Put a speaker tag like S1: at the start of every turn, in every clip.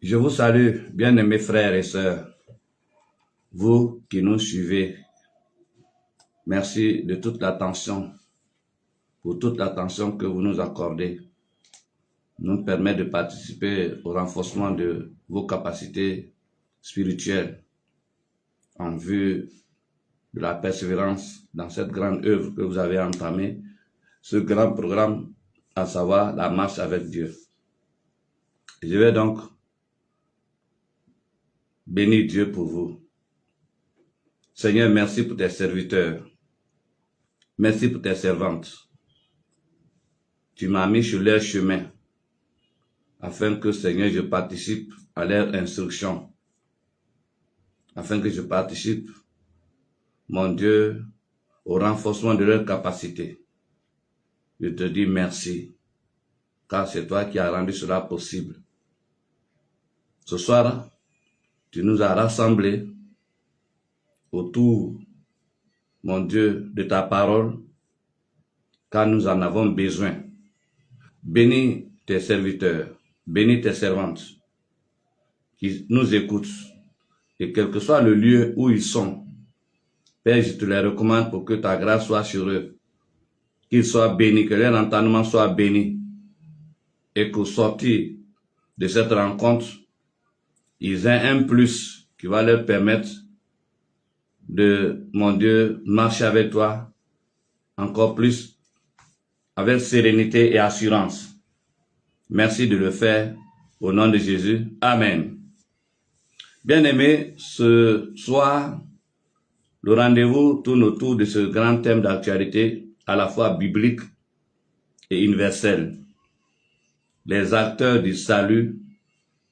S1: Je vous salue, bien-aimés frères et sœurs, vous qui nous suivez. Merci de toute l'attention, pour toute l'attention que vous nous accordez. Nous permet de participer au renforcement de vos capacités spirituelles en vue de la persévérance dans cette grande œuvre que vous avez entamée, ce grand programme, à savoir la marche avec Dieu. Je vais donc bénir Dieu pour vous. Seigneur, merci pour tes serviteurs. Merci pour tes servantes. Tu m'as mis sur leur chemin afin que, Seigneur, je participe à leur instruction. Afin que je participe, mon Dieu, au renforcement de leurs capacités. Je te dis merci, car c'est toi qui as rendu cela possible. Ce soir, tu nous as rassemblés autour, mon Dieu, de ta parole, car nous en avons besoin. Bénis tes serviteurs, bénis tes servantes qui nous écoutent, et quel que soit le lieu où ils sont, Père, je te les recommande pour que ta grâce soit sur eux, qu'ils soient bénis, que leur entendement soit béni, et qu'au sortir de cette rencontre, ils aient un plus qui va leur permettre de, mon Dieu, marcher avec toi encore plus avec sérénité et assurance. Merci de le faire au nom de Jésus. Amen. Bien-aimés, ce soir, le rendez-vous tourne autour de ce grand thème d'actualité à la fois biblique et universel. Les acteurs du salut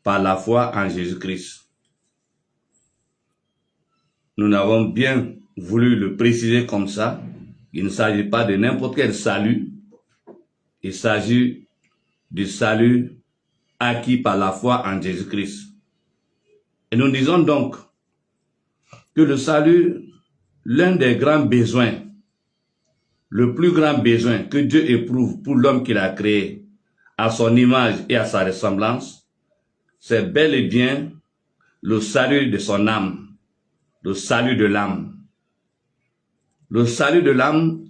S1: par la foi en Jésus-Christ. Nous n'avons bien voulu le préciser comme ça. Il ne s'agit pas de n'importe quel salut. Il s'agit du salut acquis par la foi en Jésus-Christ. Et nous disons donc que le salut, l'un des grands besoins, le plus grand besoin que Dieu éprouve pour l'homme qu'il a créé, à son image et à sa ressemblance, c'est bel et bien le salut de son âme, le salut de l'âme. Le salut de l'âme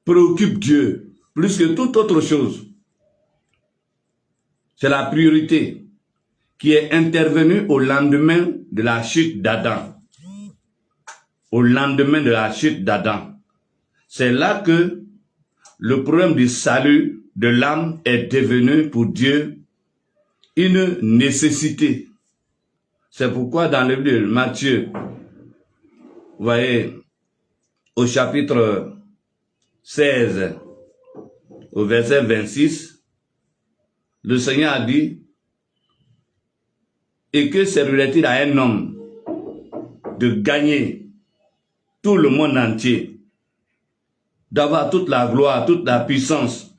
S1: préoccupe Dieu plus que toute autre chose. C'est la priorité qui est intervenue au lendemain de la chute d'Adam. Au lendemain de la chute d'Adam. C'est là que le problème du salut de l'âme est devenu pour Dieu une nécessité. C'est pourquoi dans le livre de Matthieu, vous voyez, au chapitre 16, au verset 26, le Seigneur a dit, et que servirait-il à un homme de gagner tout le monde entier, d'avoir toute la gloire, toute la puissance,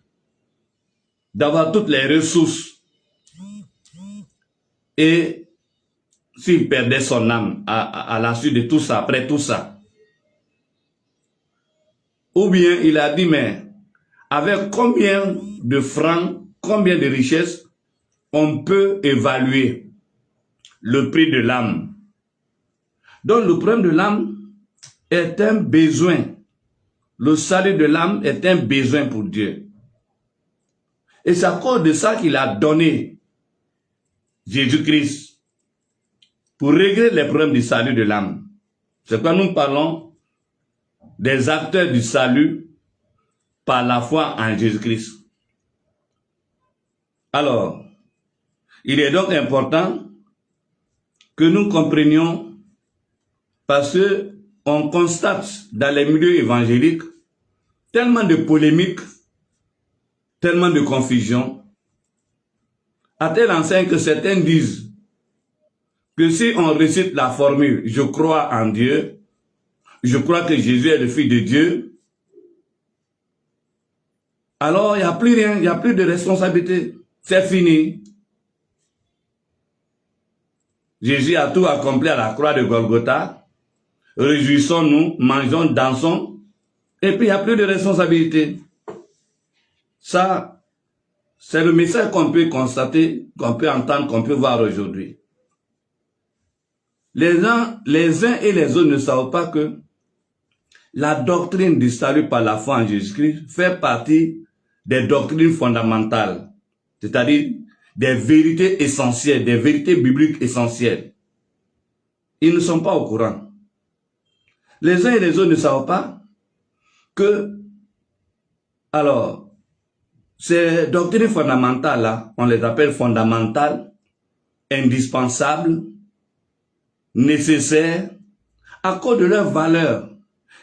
S1: d'avoir toutes les ressources, et s'il perdait son âme à la suite de tout ça, après tout ça. Ou bien il a dit, mais avec combien de francs, combien de richesses, on peut évaluer le prix de l'âme. Donc le problème de l'âme est un besoin. Le salut de l'âme est un besoin pour Dieu. Et c'est à cause de ça qu'il a donné Jésus-Christ pour régler les problèmes du salut de l'âme. C'est quand nous parlons des acteurs du salut par la foi en Jésus-Christ. Alors, il est donc important que nous comprenions, parce que on constate dans les milieux évangéliques tellement de polémiques, tellement de confusion, à tel enseigne que certains disent que si on récite la formule « Je crois en Dieu », je crois que Jésus est le Fils de Dieu, alors il n'y a plus rien, il n'y a plus de responsabilité. C'est fini. Jésus a tout accompli à la croix de Golgotha. Réjouissons-nous, mangeons, dansons, et puis il n'y a plus de responsabilité. Ça, c'est le message qu'on peut constater, qu'on peut entendre, qu'on peut voir aujourd'hui. les uns et les autres ne savent pas que la doctrine du salut par la foi en Jésus-Christ fait partie des doctrines fondamentales, c'est-à-dire des vérités essentielles, des vérités bibliques essentielles. Ils ne sont pas au courant. Les uns et les autres ne savent pas que, alors, ces doctrines fondamentales-là, on les appelle fondamentales, indispensables, nécessaires, à cause de leur valeur.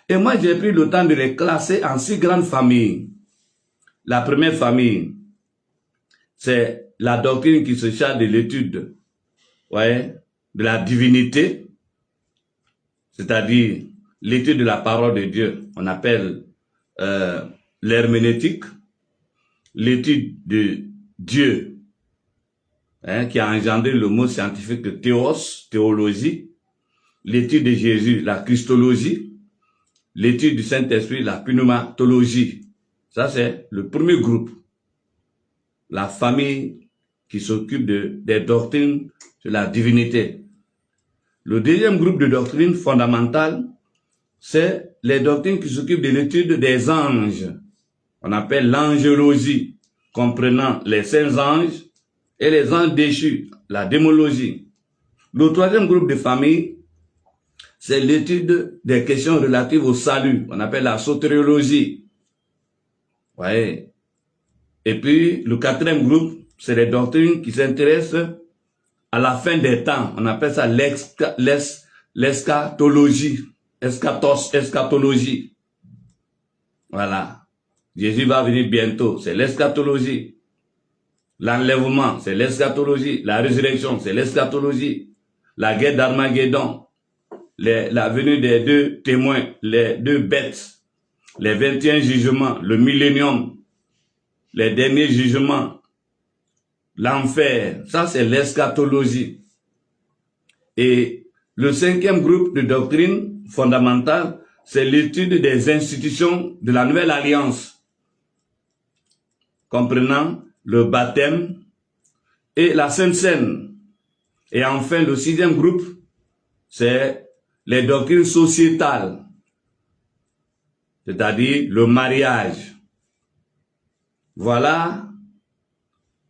S1: Et moi, j'ai pris le temps de les classer en 6 grandes familles. La première famille, c'est la doctrine qui se charge de l'étude, ouais, de la divinité, c'est-à-dire l'étude de la parole de Dieu. On appelle l'herméneutique, l'étude de Dieu, hein, qui a engendré le mot scientifique théos, théologie, l'étude de Jésus, la christologie, l'étude du Saint-Esprit, la pneumatologie. Ça, c'est le premier groupe. La famille qui s'occupe des doctrines de la divinité. Le deuxième groupe de doctrines fondamentales, c'est les doctrines qui s'occupent de l'étude des anges. On appelle l'angélologie, comprenant les saints anges et les anges déchus, la démologie. Le troisième groupe de famille, c'est l'étude des questions relatives au salut. On appelle la sotériologie. Ouais. Et puis, le quatrième groupe, c'est les doctrines qui s'intéressent à la fin des temps. On appelle ça l'eschatologie. Eschatologie. Voilà. Jésus va venir bientôt, c'est l'eschatologie. L'enlèvement, c'est l'eschatologie. La résurrection, c'est l'eschatologie. La guerre d'Armageddon, la venue des 2 témoins, les 2 bêtes, les 21 jugements, le millénium, les derniers jugements, l'enfer, ça c'est l'eschatologie. Et le 5e groupe de doctrines fondamentales, c'est l'étude des institutions de la nouvelle alliance, comprenant le baptême et la Sainte Seine. Et enfin, le 6e groupe, c'est les doctrines sociétales, c'est-à-dire le mariage. Voilà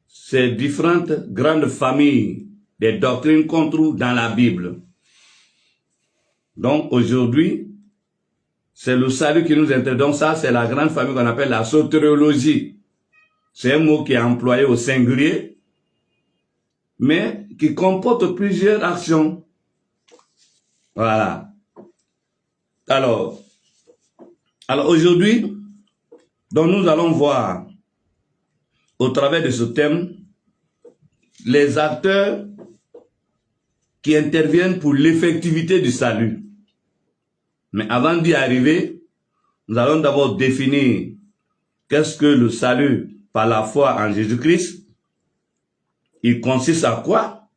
S1: ces différentes grandes familles des doctrines qu'on trouve dans la Bible. Donc aujourd'hui, c'est le salut qui nous intéresse. Donc ça, c'est la grande famille qu'on appelle la sotériologie. C'est un mot qui est employé au singulier, mais qui comporte plusieurs actions. Voilà. Alors aujourd'hui, donc nous allons voir au travers de ce thème les acteurs qui interviennent pour l'effectivité du salut. Mais avant d'y arriver, nous allons d'abord définir qu'est-ce que le salut par la foi en Jésus-Christ. Il consiste à quoi?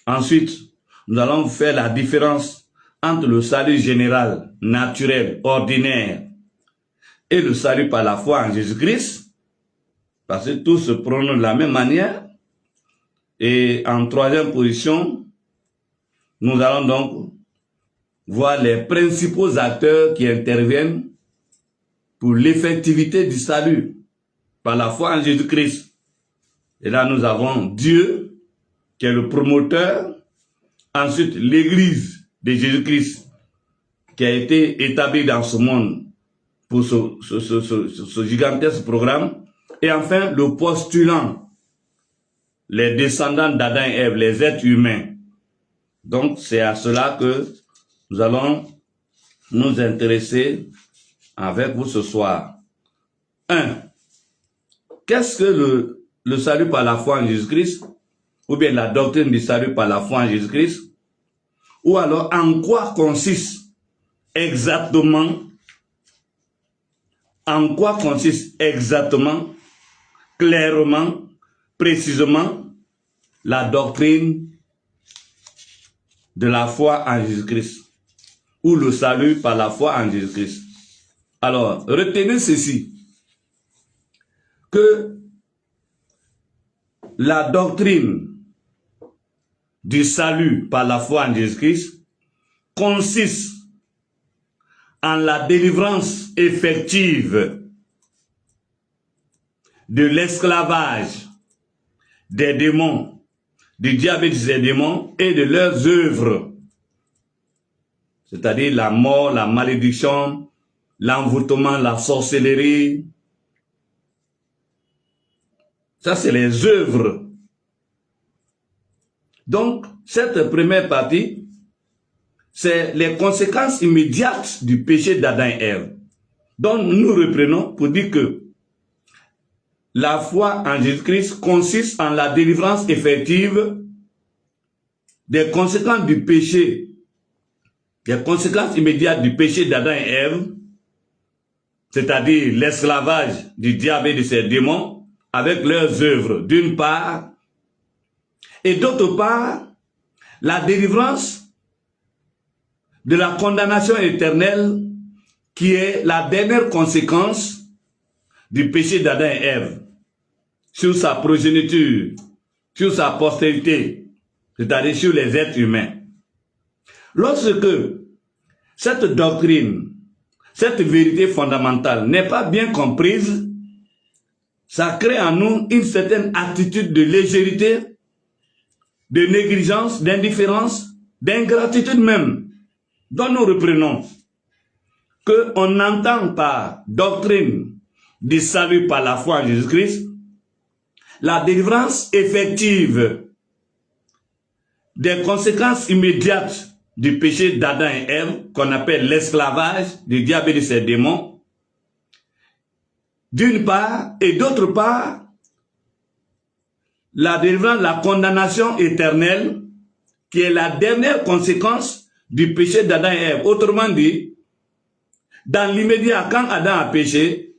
S1: Ensuite, nous allons faire la différence entre le salut général, naturel, ordinaire et le salut par la foi en Jésus-Christ, parce que tous se prononcent de la même manière. Et en 3e position, nous allons donc voir les principaux acteurs qui interviennent pour l'effectivité du salut par la foi en Jésus-Christ. Et là, nous avons Dieu, qui est le promoteur. Ensuite, l'Église de Jésus-Christ, qui a été établie dans ce monde pour ce gigantesque programme. Et enfin, le postulant, les descendants d'Adam et Ève, les êtres humains. Donc, c'est à cela que nous allons nous intéresser avec vous ce soir. 1. Qu'est-ce que le salut par la foi en Jésus-Christ? Ou bien la doctrine du salut par la foi en Jésus-Christ? Ou alors, en quoi consiste exactement, clairement, précisément, la doctrine de la foi en Jésus-Christ, ou le salut par la foi en Jésus-Christ? Alors, retenez ceci, que la doctrine du salut par la foi en Jésus-Christ consiste en la délivrance effective de l'esclavage des démons, du diable et des démons et de leurs œuvres, c'est-à-dire la mort, la malédiction, l'envoûtement, la sorcellerie. Ça, c'est les œuvres. Donc, cette première partie, c'est les conséquences immédiates du péché d'Adam et Ève. Donc, nous reprenons pour dire que la foi en Jésus-Christ consiste en la délivrance effective des conséquences du péché, des conséquences immédiates du péché d'Adam et Ève, c'est-à-dire l'esclavage du diable et de ses démons avec leurs œuvres, d'une part, et d'autre part, la délivrance de la condamnation éternelle qui est la dernière conséquence du péché d'Adam et Ève sur sa progéniture, sur sa postérité, c'est-à-dire sur les êtres humains. Lorsque cette doctrine, cette vérité fondamentale n'est pas bien comprise, ça crée en nous une certaine attitude de légèreté, de négligence, d'indifférence, d'ingratitude même, dont nous reprenons qu'on entend par doctrine du salut par la foi en Jésus-Christ la délivrance effective des conséquences immédiates du péché d'Adam et Ève, qu'on appelle l'esclavage du diable et de ses démons, d'une part, et d'autre part, la délivrance, la condamnation éternelle, qui est la dernière conséquence du péché d'Adam et Ève. Autrement dit, dans l'immédiat, quand Adam a péché,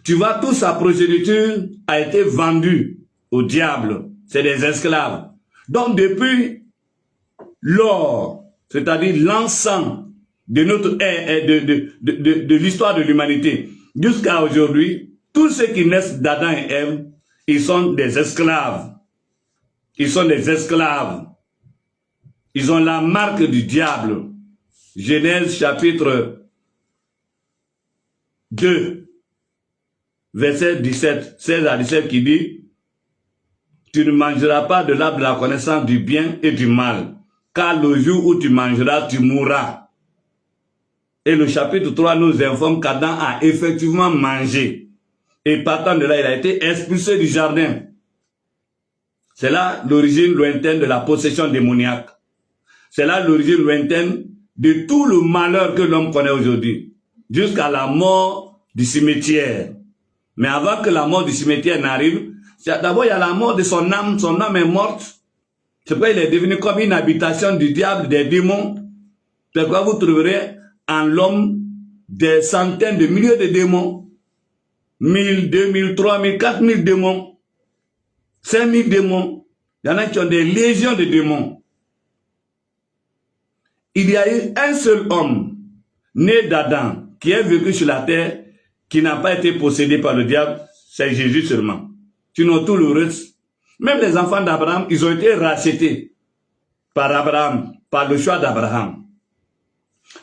S1: tu vois, toute sa progéniture a été vendue au diable. C'est des esclaves. Donc, depuis lors, c'est-à-dire l'ensemble de notre de l'histoire de l'humanité, jusqu'à aujourd'hui, tous ceux qui naissent d'Adam et Ève, ils sont des esclaves. Ils sont des esclaves. Ils ont la marque du diable. Genèse chapitre 2. Verset 17, 16 à 17 qui dit « Tu ne mangeras pas de l'arbre de la connaissance du bien et du mal, car le jour où tu mangeras, tu mourras. » Et le chapitre 3 nous informe qu'Adam a effectivement mangé. Et partant de là, il a été expulsé du jardin. C'est là l'origine lointaine de la possession démoniaque. C'est là l'origine lointaine de tout le malheur que l'homme connaît aujourd'hui, jusqu'à la mort du cimetière. Mais avant que la mort du cimetière n'arrive, d'abord il y a la mort de son âme est morte. C'est pourquoi il est devenu comme une habitation du diable, des démons. C'est pourquoi vous trouverez en l'homme des centaines de milliers de démons. 1000, 2000, 3000, 4000 démons. 5000 démons. Il y en a qui ont des légions de démons. Il y a eu un seul homme, né d'Adam, qui est vécu sur la terre, qui n'a pas été possédé par le diable, c'est Jésus seulement. Sinon tout le reste, même les enfants d'Abraham, ils ont été rachetés par Abraham, par le choix d'Abraham.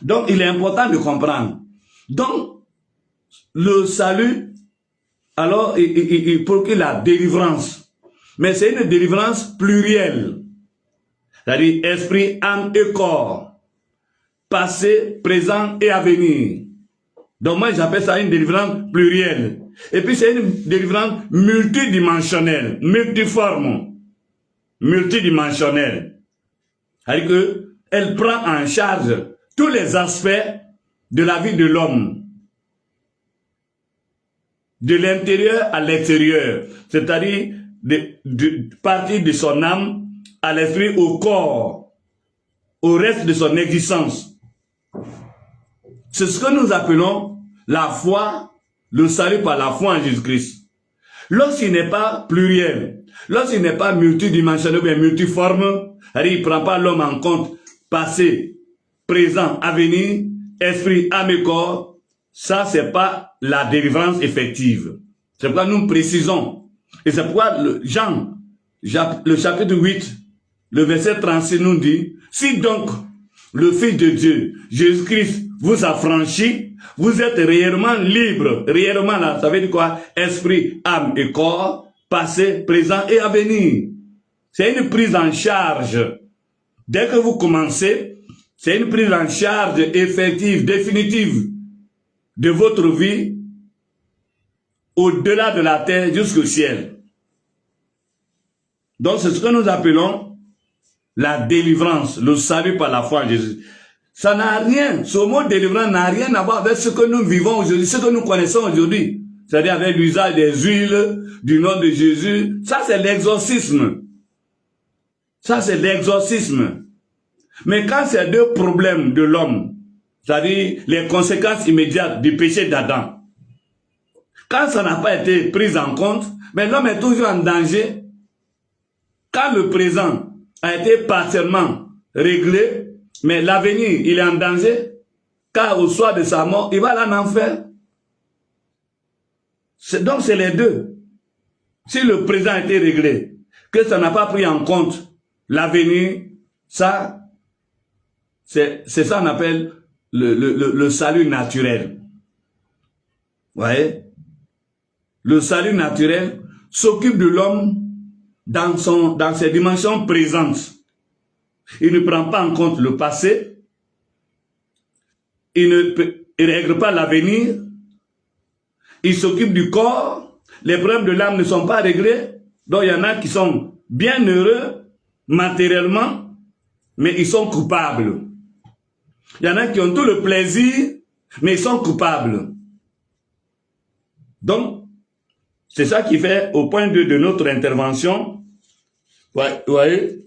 S1: Donc il est important de comprendre. Donc le salut, alors il procure la délivrance. Mais c'est une délivrance plurielle. C'est-à-dire esprit, âme et corps. Passé, présent et à venir. Donc moi j'appelle ça une délivrance plurielle. Et puis c'est une délivrance multidimensionnelle, multiforme, multidimensionnelle. C'est-à-dire qu'elle prend en charge tous les aspects de la vie de l'homme. De l'intérieur à l'extérieur. C'est-à-dire de partir de son âme à l'esprit, au corps, au reste de son existence. C'est ce que nous appelons la foi, le salut par la foi en Jésus-Christ. Lorsqu'il n'est pas pluriel, lorsqu'il n'est pas multidimensionnel, mais multiforme, il ne prend pas l'homme en compte, passé, présent, avenir, esprit, âme et corps, ça c'est pas la délivrance effective. C'est pourquoi nous précisons, et c'est pourquoi Jean, le chapitre 8, le verset 36 nous dit, si donc le Fils de Dieu, Jésus-Christ, vous affranchit, vous êtes réellement libre. Réellement, là, ça veut dire quoi? Esprit, âme et corps, passé, présent et à venir. C'est une prise en charge. Dès que vous commencez, c'est une prise en charge effective, définitive de votre vie au-delà de la terre jusqu'au ciel. Donc, c'est ce que nous appelons la délivrance, le salut par la foi en Jésus. Ça n'a rien, ce mot délivrance n'a rien à voir avec ce que nous vivons aujourd'hui, ce que nous connaissons aujourd'hui. C'est-à-dire avec l'usage des huiles, du nom de Jésus. Ça, c'est l'exorcisme. Ça, c'est l'exorcisme. Mais quand c'est deux problèmes de l'homme, c'est-à-dire les conséquences immédiates du péché d'Adam, quand ça n'a pas été pris en compte, mais l'homme est toujours en danger. Quand le présent a été partiellement réglé, mais l'avenir, il est en danger, car au soir de sa mort, il va aller en enfer. Donc c'est les deux. Si le présent a été réglé, que ça n'a pas pris en compte l'avenir, ça, c'est ça qu'on appelle le salut naturel. Vous voyez? Le salut naturel s'occupe de l'homme dans ses dimensions présentes. Il ne prend pas en compte le passé, il ne règle pas l'avenir, il s'occupe du corps, les problèmes de l'âme ne sont pas réglés, donc il y en a qui sont bien heureux matériellement, mais ils sont coupables. Il y en a qui ont tout le plaisir, mais ils sont coupables. Donc, c'est ça qui fait, au point de notre intervention, vous voyez,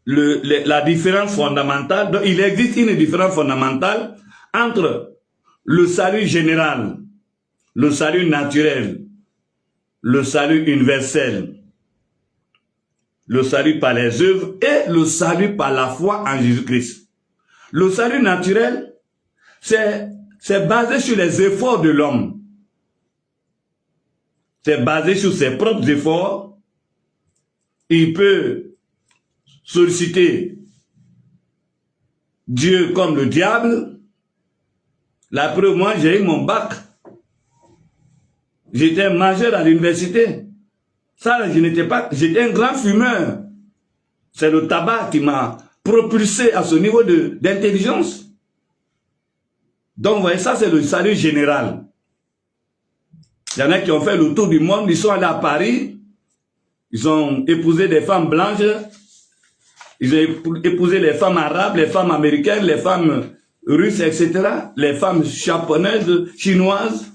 S1: la différence fondamentale. Donc, il existe une différence fondamentale entre le salut général, le salut naturel, le salut universel, le salut par les œuvres et le salut par la foi en Jésus-Christ. Le salut naturel, c'est basé sur les efforts de l'homme. C'est basé sur ses propres efforts. Il peut solliciter Dieu comme le diable. La preuve, moi, j'ai eu mon bac. J'étais majeur à l'université. Ça, j'étais un grand fumeur. C'est le tabac qui m'a propulsé à ce niveau d'intelligence. Donc, vous voyez, ça, c'est le salut général. Il y en a qui ont fait le tour du monde, ils sont allés à Paris, ils ont épousé des femmes blanches, ils ont épousé les femmes arabes, les femmes américaines, les femmes russes, etc., les femmes japonaises, chinoises.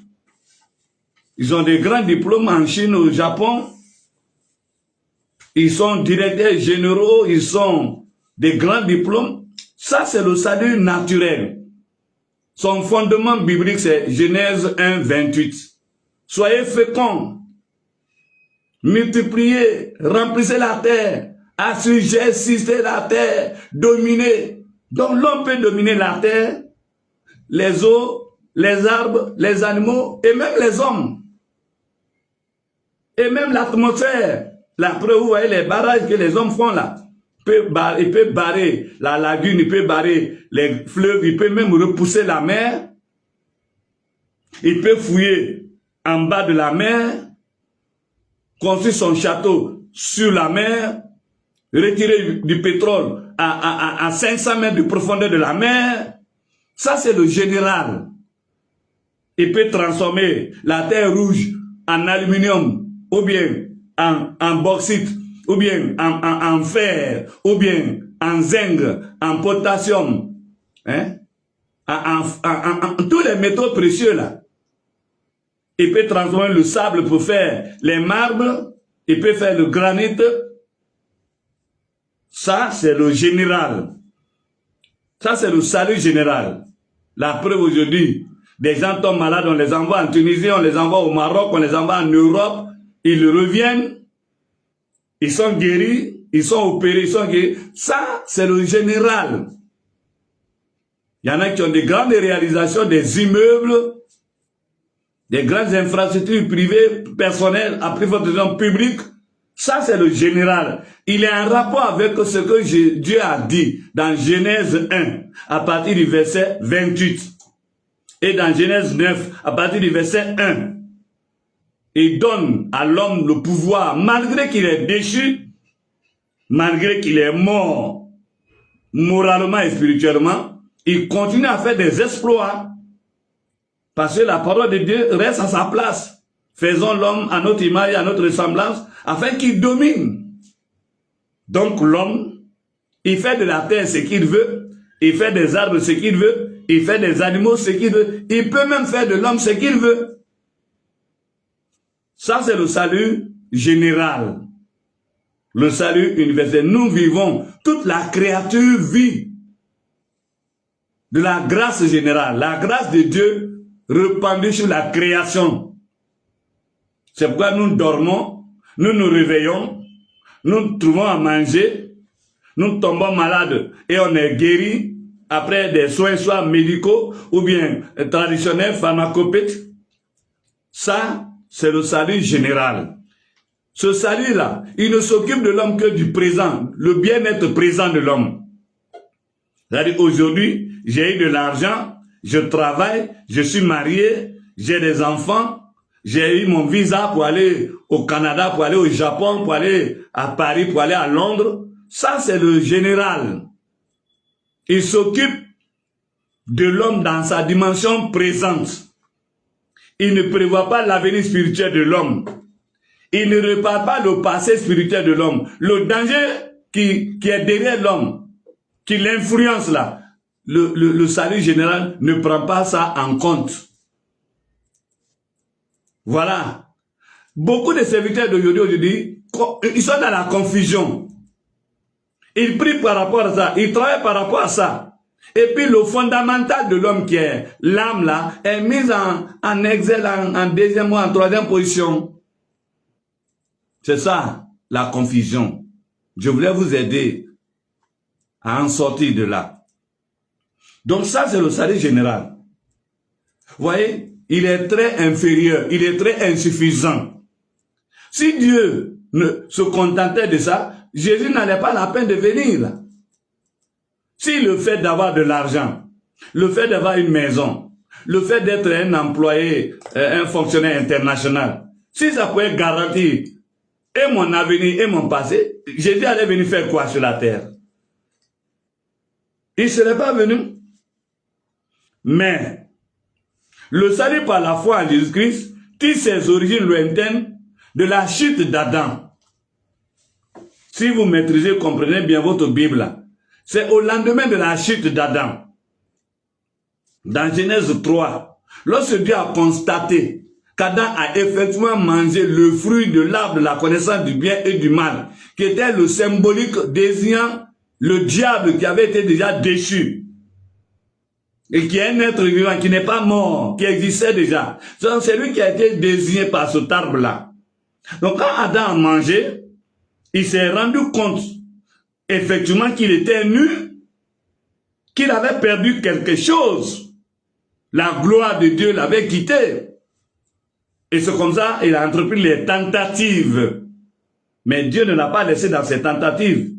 S1: Ils ont des grands diplômes en Chine, au Japon. Ils sont directeurs généraux, ils ont des grands diplômes. Ça, c'est le salut naturel. Son fondement biblique, c'est Genèse 1, 28. Soyez féconds, multipliez, remplissez la terre, assujettissez la terre, dominez. Donc l'homme peut dominer la terre, les eaux, les arbres, les animaux et même les hommes. Et même l'atmosphère. La preuve, vous voyez les barrages que les hommes font là. Il peut barrer la lagune, il peut barrer les fleuves, il peut même repousser la mer. Il peut fouiller en bas de la mer, construire son château sur la mer, retirer du pétrole à 500 mètres de profondeur de la mer. Ça, c'est le général. Il peut transformer la terre rouge en aluminium, ou bien en bauxite, ou bien en fer, ou bien en zinc, en potassium, hein? Tous les métaux précieux là. Il peut transformer le sable pour faire les marbres, il peut faire le granit. Ça, c'est le général. Ça, c'est le salut général. La preuve aujourd'hui, des gens tombent malades, on les envoie en Tunisie, on les envoie au Maroc, on les envoie en Europe, ils reviennent, ils sont guéris, ils sont opérés, ils sont guéris. Ça, c'est le général. Il y en a qui ont des grandes réalisations, des immeubles, des grandes infrastructures privées, personnelles, à plus forte raison publiques. Ça, c'est le général. Il est en rapport avec ce que Dieu a dit dans Genèse 1, à partir du verset 28. Et dans Genèse 9, à partir du verset 1. Il donne à l'homme le pouvoir, malgré qu'il est déchu, malgré qu'il est mort, moralement et spirituellement, il continue à faire des exploits. Parce que la parole de Dieu reste à sa place. Faisons l'homme à notre image et à notre ressemblance, afin qu'il domine. Donc l'homme, il fait de la terre ce qu'il veut, il fait des arbres ce qu'il veut, il fait des animaux ce qu'il veut, il peut même faire de l'homme ce qu'il veut. Ça, c'est le salut général. Le salut universel. Nous vivons, toute la créature vit de la grâce générale. La grâce de Dieu répandue sur la création. C'est pourquoi nous dormons, nous nous réveillons, nous trouvons à manger, nous tombons malades et on est guéri après des soins soit médicaux ou bien traditionnels, pharmacopées. Ça, c'est le salut général. Ce salut-là, il ne s'occupe de l'homme que du présent, le bien-être présent de l'homme. C'est-à-dire aujourd'hui, j'ai eu de l'argent, je travaille, je suis marié, j'ai des enfants, j'ai eu mon visa pour aller au Canada, pour aller au Japon, pour aller à Paris, pour aller à Londres. Ça, c'est le général. Il s'occupe de l'homme dans sa dimension présente. Il ne prévoit pas l'avenir spirituel de l'homme. Il ne répare pas le passé spirituel de l'homme. Le danger qui est derrière l'homme, qui l'influence là, le salut général ne prend pas ça en compte. Voilà. Beaucoup de serviteurs d'aujourd'hui, ils sont dans la confusion. Ils prient par rapport à ça, ils travaillent par rapport à ça. Et puis le fondamental de l'homme qui est l'âme là, est mis en exil, en deuxième ou en troisième position. C'est ça, la confusion. Je voulais vous aider à en sortir de là. Donc ça, c'est le salut général. Vous voyez, il est très inférieur, il est très insuffisant. Si Dieu ne se contentait de ça, Jésus n'allait pas la peine de venir là. Si le fait d'avoir de l'argent, le fait d'avoir une maison, le fait d'être un employé, un fonctionnaire international, si ça pouvait garantir et mon avenir et mon passé, Jésus allait venir faire quoi sur la terre? Il ne serait pas venu. Mais le salut par la foi en Jésus-Christ tire ses origines lointaines de la chute d'Adam. Si vous maîtrisez, comprenez bien votre Bible, c'est au lendemain de la chute d'Adam. Dans Genèse 3, lorsque Dieu a constaté qu'Adam a effectivement mangé le fruit de l'arbre de la connaissance du bien et du mal, qui était le symbolique désignant le diable qui avait été déjà déchu, et qui est un être vivant, qui n'est pas mort, qui existait déjà. C'est lui qui a été désigné par cet arbre-là. Donc quand Adam a mangé, il s'est rendu compte effectivement qu'il était nu, qu'il avait perdu quelque chose. La gloire de Dieu l'avait quitté. Et c'est comme ça qu'il a entrepris les tentatives. Mais Dieu ne l'a pas laissé dans ses tentatives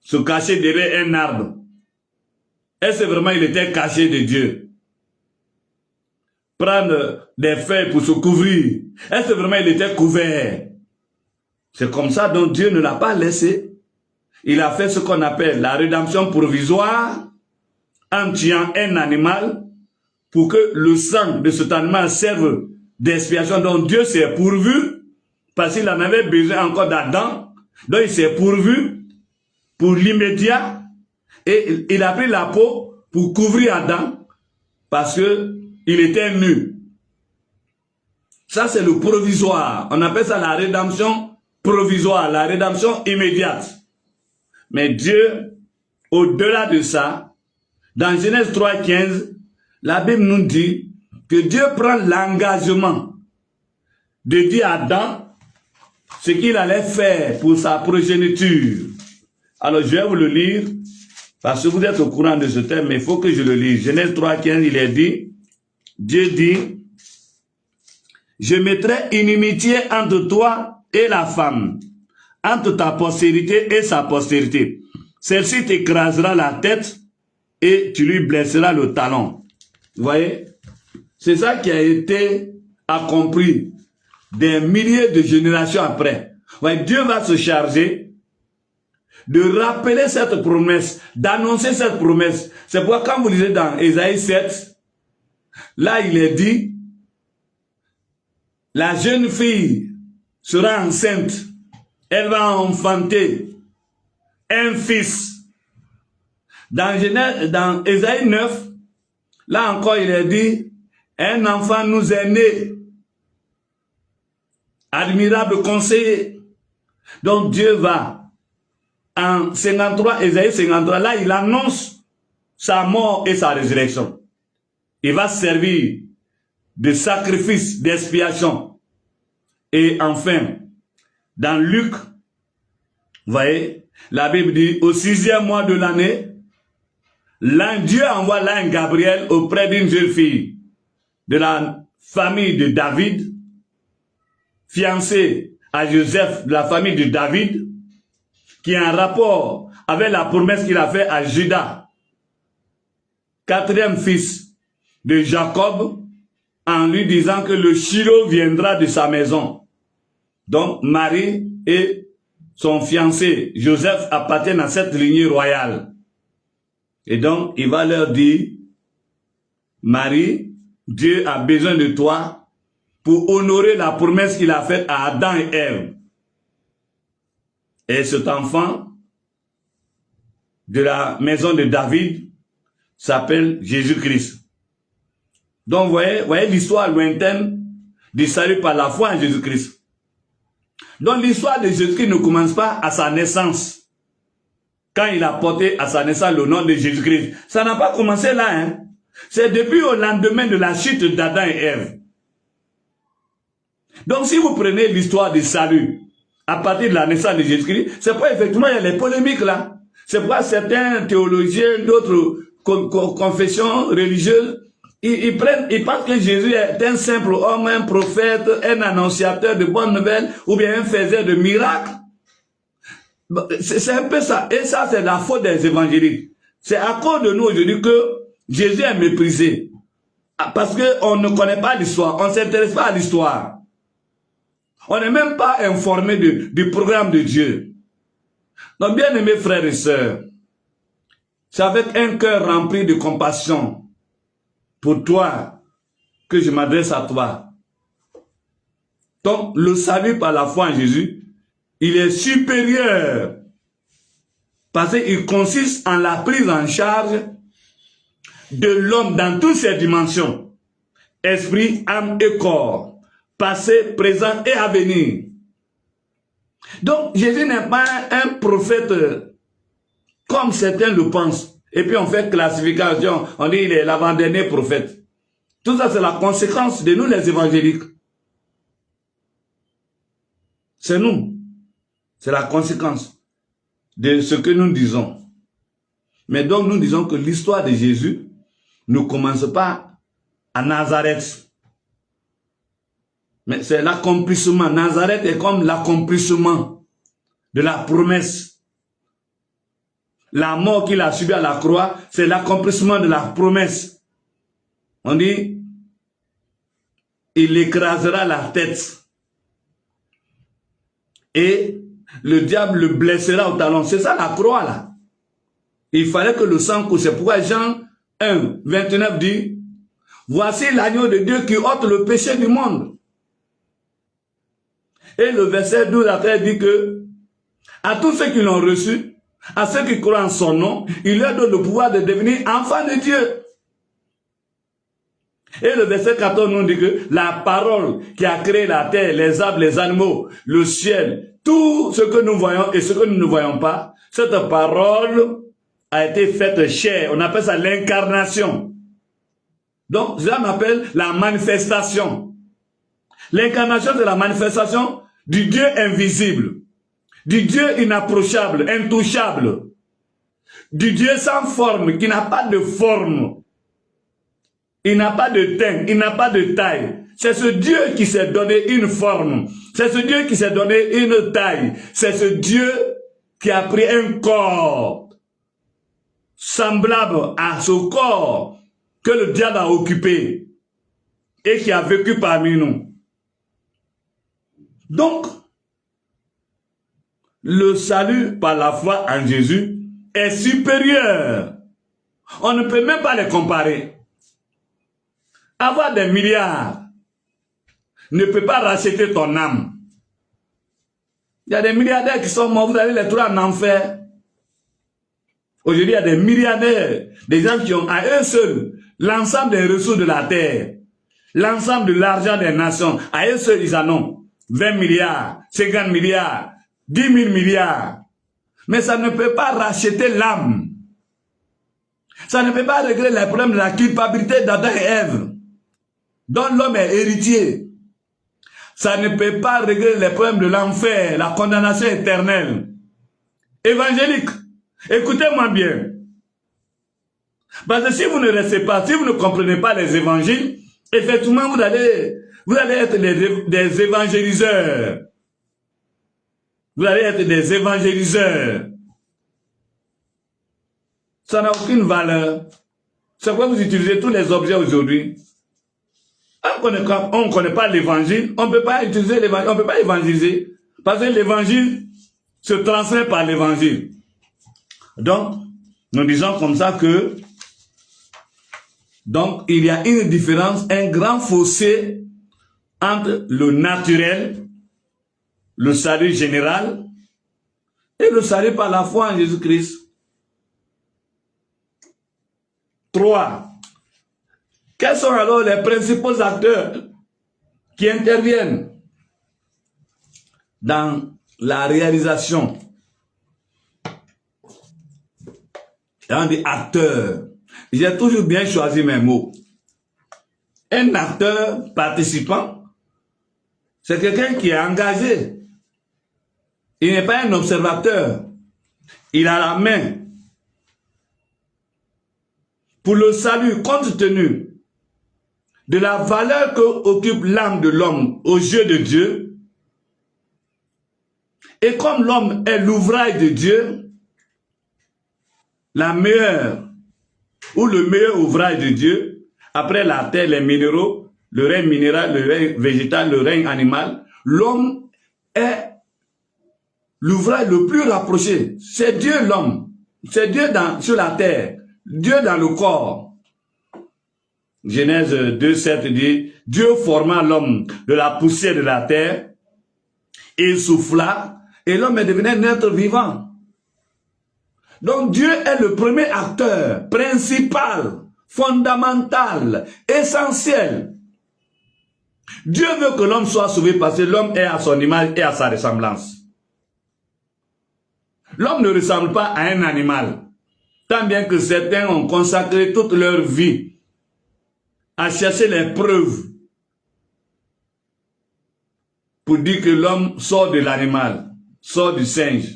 S1: se cacher derrière un arbre. Est-ce que vraiment il était caché de Dieu? Prendre des feuilles pour se couvrir. Est-ce que vraiment il était couvert? C'est comme ça dont Dieu ne l'a pas laissé. Il a fait ce qu'on appelle la rédemption provisoire en tuant un animal pour que le sang de cet animal serve d'expiation dont Dieu s'est pourvu parce qu'il en avait besoin encore d'Adam. Donc il s'est pourvu pour l'immédiat et il a pris la peau pour couvrir Adam parce que il était nu. Ça c'est le provisoire. On appelle ça la rédemption provisoire, la rédemption immédiate. Mais Dieu, au-delà de ça, dans Genèse 3,15, la Bible nous dit que Dieu prend l'engagement de dire à Adam ce qu'il allait faire pour sa progéniture. Alors je vais vous le lire, parce que vous êtes au courant de ce thème, mais il faut que je le lise. Genèse 3,15, il est dit, Dieu dit,
S2: je mettrai inimitié entre toi et la femme, entre ta postérité et sa postérité. Celle-ci t'écrasera la tête et tu lui blesseras le talon. Vous voyez? C'est ça qui a été accompli des milliers de générations après. Ouais, Dieu va se charger de rappeler cette promesse, d'annoncer cette promesse. C'est pourquoi quand vous lisez dans Ésaïe 7, là il est dit, la jeune fille sera enceinte, elle va enfanter un fils. Dans Ésaïe 9, là encore il est dit, un enfant nous est né, admirable conseiller. Donc Dieu va, en 53, Ésaïe 53, là il annonce sa mort et sa résurrection. Il va servir de sacrifice, d'expiation. Et enfin, dans Luc, vous voyez, la Bible dit, au 6e mois de l'année, Dieu envoie l'ange Gabriel auprès d'une jeune fille de la famille de David, fiancée à Joseph de la famille de David, qui a un rapport avec la promesse qu'il a faite à Judas, quatrième fils de Jacob, en lui disant que le Shiloh viendra de sa maison. Donc Marie et son fiancé Joseph appartiennent à cette lignée royale. Et donc il va leur dire, Marie, Dieu a besoin de toi pour honorer la promesse qu'il a faite à Adam et Ève. Et cet enfant de la maison de David s'appelle Jésus-Christ. Donc, vous voyez l'histoire lointaine du salut par la foi en Jésus-Christ. Donc, l'histoire de Jésus-Christ ne commence pas à sa naissance. Quand il a porté à sa naissance le nom de Jésus-Christ. Ça n'a pas commencé là, hein. C'est depuis au lendemain de la chute d'Adam et Ève. Donc, si vous prenez l'histoire du salut à partir de la naissance de Jésus-Christ, c'est pourquoi effectivement il y a les polémiques là. C'est pourquoi certains théologiens d'autres confessions religieuses, ils pensent que Jésus est un simple homme, un prophète, un annonciateur de bonnes nouvelles, ou bien un faiseur de miracles. C'est un peu ça. Et ça, c'est la faute des évangéliques. C'est à cause de nous aujourd'hui que Jésus est méprisé. Parce qu'on ne connaît pas l'histoire, on ne s'intéresse pas à l'histoire. On n'est même pas informé du programme de Dieu. Donc, bien aimés frères et sœurs, c'est avec un cœur rempli de compassion pour toi que je m'adresse à toi. Donc, le salut par la foi en Jésus, il est supérieur parce qu'il consiste en la prise en charge de l'homme dans toutes ses dimensions, esprit, âme et corps, passé, présent et à venir. Donc, Jésus n'est pas un prophète comme certains le pensent. Et puis on fait classification, on dit il est l'avant-dernier prophète. Tout ça c'est la conséquence de nous les évangéliques. C'est nous. C'est la conséquence de ce que nous disons. Mais donc nous disons que l'histoire de Jésus ne commence pas à Nazareth. Mais c'est l'accomplissement. Nazareth est comme l'accomplissement de la promesse. La mort qu'il a subie à la croix, c'est l'accomplissement de la promesse. On dit, il écrasera la tête. Et le diable le blessera au talon. C'est ça la croix là. Il fallait que le sang coule. C'est pourquoi Jean 1, 29 dit, voici l'agneau de Dieu qui ôte le péché du monde. Et le verset 12 après dit que, à tous ceux qui l'ont reçu, à ceux qui croient en son nom, il leur donne le pouvoir de devenir enfants de Dieu. Et le verset 14 nous dit que la parole qui a créé la terre, les arbres, les animaux, le ciel, tout ce que nous voyons et ce que nous ne voyons pas, cette parole a été faite chair. On appelle ça l'incarnation. Donc, cela m'appelle la manifestation. L'incarnation, c'est la manifestation du Dieu invisible, du Dieu inapprochable, intouchable, du Dieu sans forme, qui n'a pas de forme, il n'a pas de teint, il n'a pas de taille. c'est ce Dieu qui s'est donné une forme. C'est ce Dieu qui s'est donné une taille. C'est ce Dieu qui a pris un corps semblable à ce corps que le diable a occupé et qui a vécu parmi nous. Donc, le salut par la foi en Jésus est supérieur. On ne peut même pas les comparer. Avoir des milliards ne peut pas racheter ton âme. Il y a des milliardaires qui sont morts, vous allez les trouver en enfer. Aujourd'hui, il y a des milliardaires, des gens qui ont à eux seuls l'ensemble des ressources de la terre, l'ensemble de l'argent des nations. À eux seuls, ils en ont 20 milliards, 50 milliards, 10 000 milliards. Mais ça ne peut pas racheter l'âme. Ça ne peut pas régler les problèmes de la culpabilité d'Adam et Ève, dont l'homme est héritier. Ça ne peut pas régler les problèmes de l'enfer, la condamnation éternelle. Évangélique, écoutez-moi bien. Parce que si vous ne restez pas, si vous ne comprenez pas les évangiles, effectivement, vous allez être des évangéliseurs. Vous allez être des évangéliseurs. Ça n'a aucune valeur. C'est pourquoi vous utilisez tous les objets aujourd'hui. On ne connaît pas l'évangile, on ne peut pas utiliser l'évangile, on ne peut pas évangéliser. Parce que l'évangile se transmet par l'évangile. Donc, nous disons comme ça que, donc, il y a une différence, un grand fossé entre le naturel, le salut général, et le salut par la foi en Jésus-Christ. 3. Quels sont alors les principaux acteurs qui interviennent dans la réalisation? On dit acteur. J'ai toujours bien choisi mes mots. Un acteur participant, c'est quelqu'un qui est engagé. Il n'est pas un observateur. Il a la main. Pour le salut, compte tenu de la valeur qu'occupe l'âme de l'homme aux yeux de Dieu, et comme l'homme est l'ouvrage de Dieu, la meilleure ou le meilleur ouvrage de Dieu, après la terre, les minéraux, le règne minéral, le règne végétal, le règne animal, l'homme est l'ouvrage le plus rapproché. C'est Dieu l'homme, c'est Dieu sur la terre, Dieu dans le corps. Genèse 2:7 dit, Dieu forma l'homme de la poussière de la terre, il souffla, et l'homme est devenu un être vivant. Donc Dieu est le premier acteur, principal, fondamental, essentiel. Dieu veut que l'homme soit sauvé parce que l'homme est à son image et à sa ressemblance. L'homme ne ressemble pas à un animal, tant bien que certains ont consacré toute leur vie à chercher les preuves pour dire que l'homme sort de l'animal, sort du singe,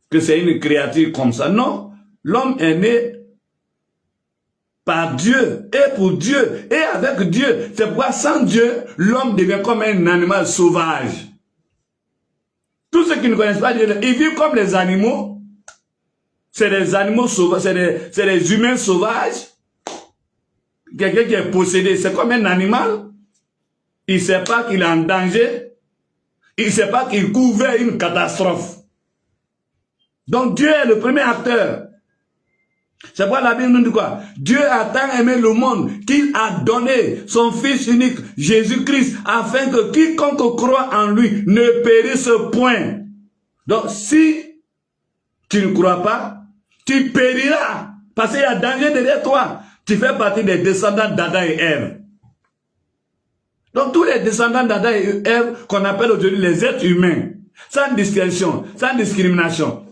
S2: que c'est une créature comme ça. Non, l'homme est né par Dieu et pour Dieu et avec Dieu. C'est pourquoi sans Dieu, l'homme devient comme un animal sauvage. Tous ceux qui ne connaissent pas Dieu, ils vivent comme les animaux. C'est des animaux sauvages, c'est des humains sauvages. Quelqu'un qui est possédé, c'est comme un animal. Il ne sait pas qu'il est en danger. Il ne sait pas qu'il court vers une catastrophe. Donc Dieu est le premier acteur. C'est pourquoi la Bible nous dit quoi? Dieu a tant aimé le monde qu'il a donné son Fils unique, Jésus-Christ, afin que quiconque croit en lui ne périsse point. Donc si tu ne crois pas, tu périras. Parce qu'il y a danger derrière toi. Tu fais partie des descendants d'Adam et Ève. Donc tous les descendants d'Adam et Ève, qu'on appelle aujourd'hui les êtres humains, sans distinction, sans discrimination,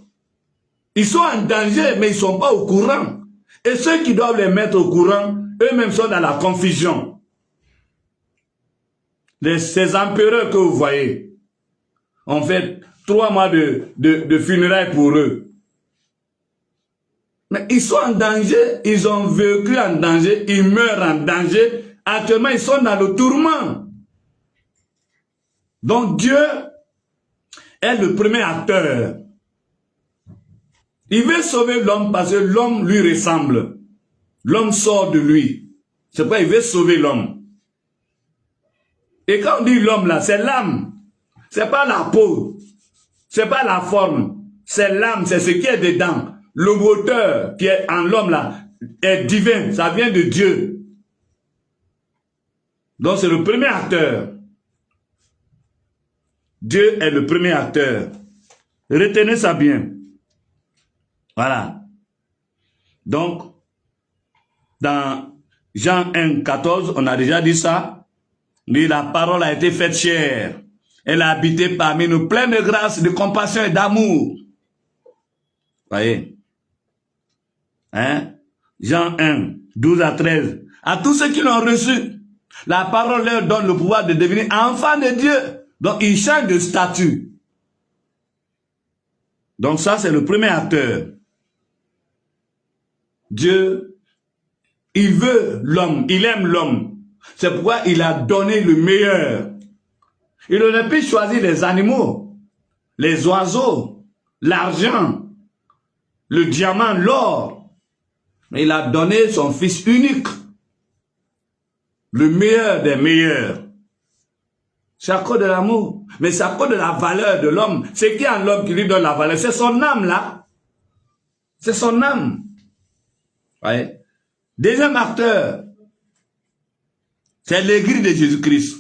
S2: ils sont en danger, mais ils ne sont pas au courant. Et ceux qui doivent les mettre au courant, eux-mêmes sont dans la confusion. Ces empereurs que vous voyez, on fait 3 mois de funérailles pour eux. Mais ils sont en danger, ils ont vécu en danger, ils meurent en danger Actuellement, ils sont dans le tourment. Donc Dieu est le premier acteur. Il veut sauver l'homme parce que l'homme lui ressemble. L'homme sort de lui. C'est pourquoi il veut sauver l'homme. Et quand on dit l'homme là, c'est l'âme. C'est pas la peau. C'est pas la forme. C'est l'âme, c'est ce qui est dedans. Le moteur qui est en l'homme là est divin. Ça vient de Dieu. Donc c'est le premier acteur. Dieu est le premier acteur. Retenez ça bien. Voilà. Donc, dans Jean 1, 14, on a déjà dit ça. Mais la parole a été faite chair. Elle a habité parmi nous, pleine de grâce, de compassion et d'amour. Voyez. Hein? Jean 1, 12 à 13. À tous ceux qui l'ont reçu, la parole leur donne le pouvoir de devenir enfants de Dieu. Donc, ils changent de statut. Donc, ça, c'est le premier acteur. Dieu, il veut l'homme, il aime l'homme. C'est pourquoi il a donné le meilleur. Il aurait pu choisir les animaux, les oiseaux, l'argent, le diamant, l'or. Mais il a donné son fils unique. Le meilleur des meilleurs. C'est à cause de l'amour. Mais c'est à cause de la valeur de l'homme. C'est qui en l'homme qui lui donne la valeur? C'est son âme là. C'est son âme. Ouais. Deuxième acteur, c'est l'église de Jésus-Christ.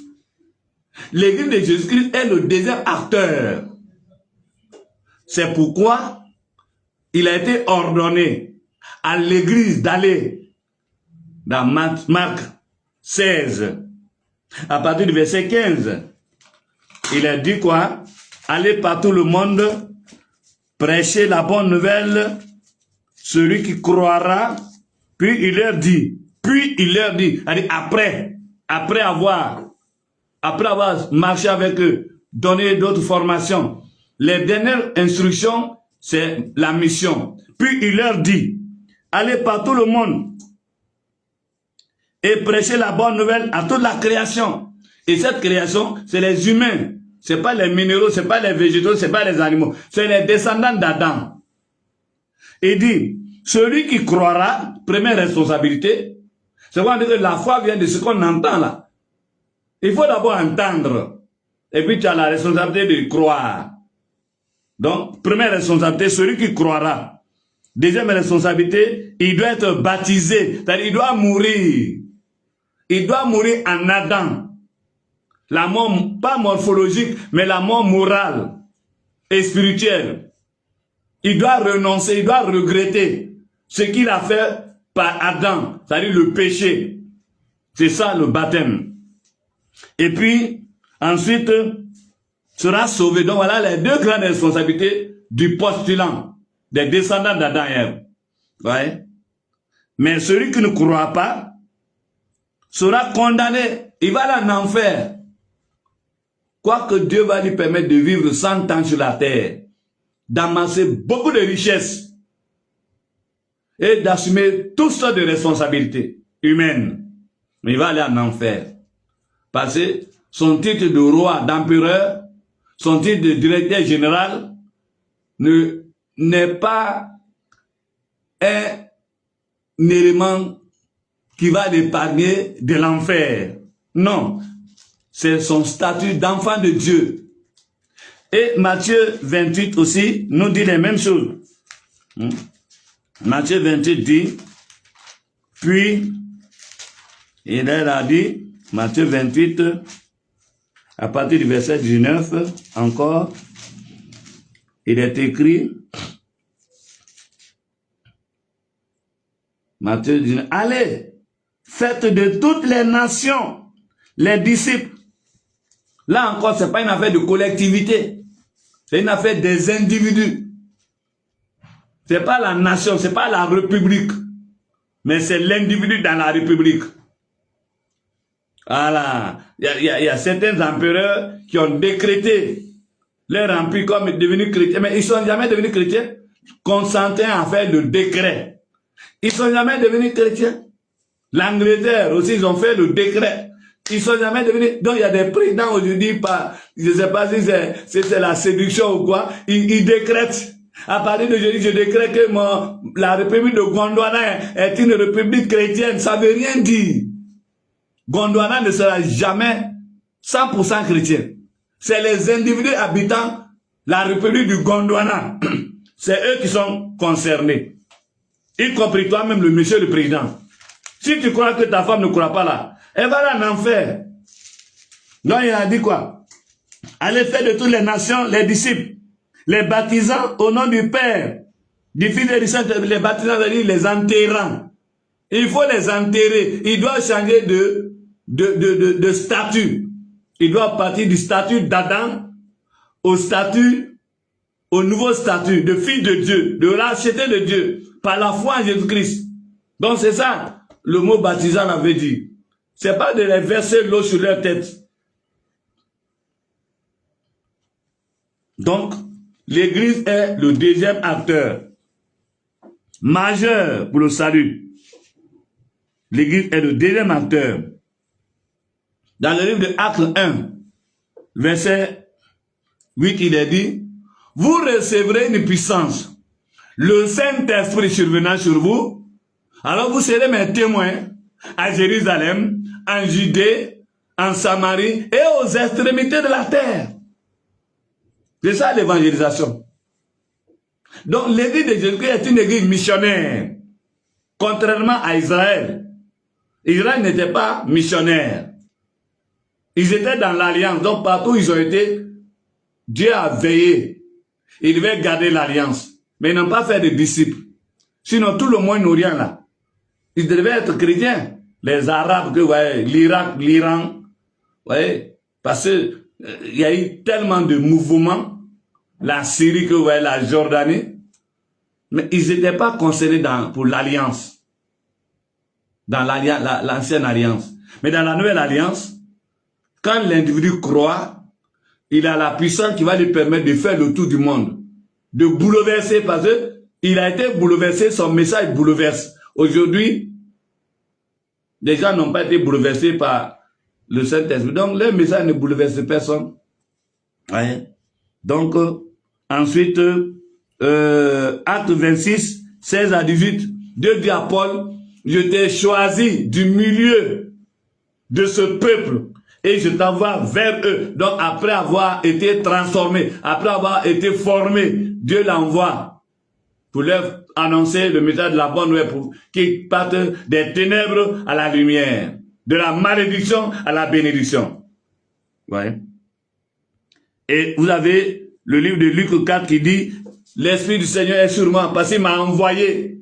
S2: L'église de Jésus-Christ est le deuxième acteur. C'est pourquoi il a été ordonné à l'église d'aller dans Marc 16, à partir du verset 15. Il a dit quoi? Allez par tout le monde, prêchez la bonne nouvelle, celui qui croira. Puis il leur dit, après avoir marché avec eux, donné d'autres formations, les dernières instructions, c'est la mission. Puis il leur dit, allez par tout le monde et prêchez la bonne nouvelle à toute la création. Et cette création, c'est les humains. C'est pas les minéraux, c'est pas les végétaux, c'est pas les animaux. C'est les descendants d'Adam. Il dit, celui qui croira, première responsabilité, c'est quoi dire que la foi vient de ce qu'on entend là. Il faut d'abord entendre. Et puis tu as la responsabilité de croire. Donc, première responsabilité, celui qui croira. Deuxième responsabilité, il doit être baptisé. C'est-à-dire, il doit mourir. Il doit mourir en Adam. La mort, pas morphologique, mais la mort morale et spirituelle. Il doit renoncer, il doit regretter ce qu'il a fait par Adam, c'est-à-dire le péché. C'est ça le baptême. Et puis, ensuite, sera sauvé. Donc voilà les deux grandes responsabilités du postulant, des descendants d'Adam et Ève. Ouais. Mais celui qui ne croit pas sera condamné. Il va aller en enfer. Quoique Dieu va lui permettre de vivre 100 ans sur la terre, d'amasser beaucoup de richesses et d'assumer toutes sortes de responsabilités humaines. Mais il va aller en enfer. Parce que son titre de roi, d'empereur, son titre de directeur général n'est pas un élément qui va l'épargner de l'enfer. Non, c'est son statut d'enfant de Dieu. Et Matthieu 28 aussi nous dit les mêmes choses. Matthieu 28 dit, puis, il a dit, Matthieu 28, à partir du verset 19, encore, il est écrit, Matthieu 19, allez, faites de toutes les nations les disciples. Là encore, ce n'est pas une affaire de collectivité, c'est une affaire des individus. Ce n'est pas la nation, ce n'est pas la république, mais c'est l'individu dans la république. Voilà. Il y a certains empereurs qui ont décrété leur empire comme devenus chrétiens, mais ils ne sont jamais devenus chrétiens. Constantin a fait le décret. Ils ne sont jamais devenus chrétiens. L'Angleterre aussi, ils ont fait le décret. Ils sont jamais devenus... Donc, il y a des présidents aujourd'hui, je ne sais pas si c'est la séduction ou quoi, ils décrètent. À partir d'aujourd'hui, je décrète que la République de Gondwana est une république chrétienne. Ça ne veut rien dire. Gondwana ne sera jamais 100% chrétien. C'est les individus habitant la République du Gondwana. C'est eux qui sont concernés. Y compris toi-même, le monsieur le président. Si tu crois que ta femme ne croit pas là, elle va aller en enfer. Donc il a dit quoi? Allez faire de toutes les nations les disciples, les baptisants au nom du Père, du Fils et du Saint-Esprit. Les baptisants, c'est-à-dire les enterrants. Il faut les enterrer. Ils doivent changer de statut. Ils doivent partir du statut d'Adam au nouveau statut de fils de Dieu, de racheté de Dieu, par la foi en Jésus-Christ. Donc c'est ça. Le mot baptisant avait dit. C'est pas de les verser l'eau sur leur tête. Donc, l'Église est le deuxième acteur majeur pour le salut. L'Église est le deuxième acteur. Dans le livre de Actes 1, verset 8, il est dit, vous recevrez une puissance, le Saint-Esprit survenant sur vous, alors vous serez mes témoins à Jérusalem, en Judée, en Samarie et aux extrémités de la terre. C'est ça l'évangélisation. Donc l'église de Jésus-Christ est une église missionnaire. Contrairement à Israël. Israël n'était pas missionnaire. Ils étaient dans l'alliance. Donc partout où ils ont été, Dieu a veillé. Ils devaient garder l'alliance. Mais ils n'ont pas fait de disciples. Sinon tout le Moyen-Orient là, ils devaient être chrétiens. Les Arabes, que, ouais, l'Irak, l'Iran, ouais, parce que il y a eu tellement de mouvements, la Syrie, que, ouais, la Jordanie, mais ils n'étaient pas concernés pour l'alliance, dans l'ancienne alliance. Mais dans la nouvelle alliance, quand l'individu croit, il a la puissance qui va lui permettre de faire le tour du monde, de bouleverser, parce qu'il a été bouleversé, son message bouleverse. Aujourd'hui, les gens n'ont pas été bouleversés par le Saint-Esprit. Donc, leur message ne bouleverse personne. Ouais. Donc, ensuite, acte 26, 16 à 18, Dieu dit à Paul, je t'ai choisi du milieu de ce peuple et je t'envoie vers eux. Donc, après avoir été transformé, après avoir été formé, Dieu l'envoie pour leur annoncer le message de la bonne nouvelle, pour qu'ils partent des ténèbres à la lumière, de la malédiction à la bénédiction. Ouais. Et vous avez le livre de Luc 4 qui dit, l'Esprit du Seigneur est sur moi parce qu'il m'a envoyé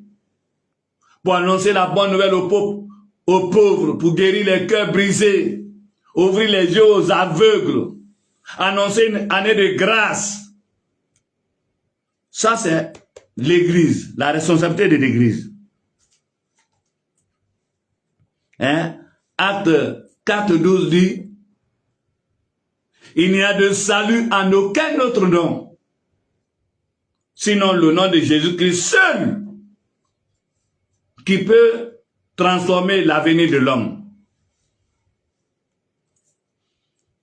S2: pour annoncer la bonne nouvelle aux pauvres, pour guérir les cœurs brisés, ouvrir les yeux aux aveugles, annoncer une année de grâce. Ça, c'est l'Église, la responsabilité de l'Église. Hein? Acte 4:12 dit, il n'y a de salut en aucun autre nom, sinon le nom de Jésus-Christ seul, qui peut transformer l'avenir de l'homme.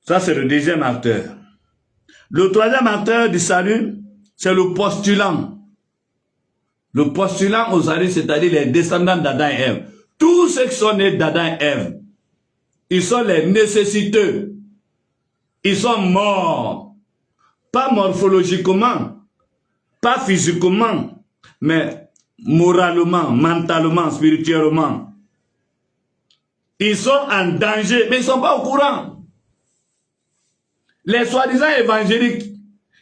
S2: Ça, c'est le deuxième acteur. Le troisième acteur du salut, c'est le postulant. Le postulant au salut, c'est-à-dire les descendants d'Adam et Ève. Tous ceux qui sont nés d'Adam et Ève, ils sont les nécessiteux. Ils sont morts. Pas morphologiquement, pas physiquement, mais moralement, mentalement, spirituellement. Ils sont en danger, mais ils ne sont pas au courant. Les soi-disant évangéliques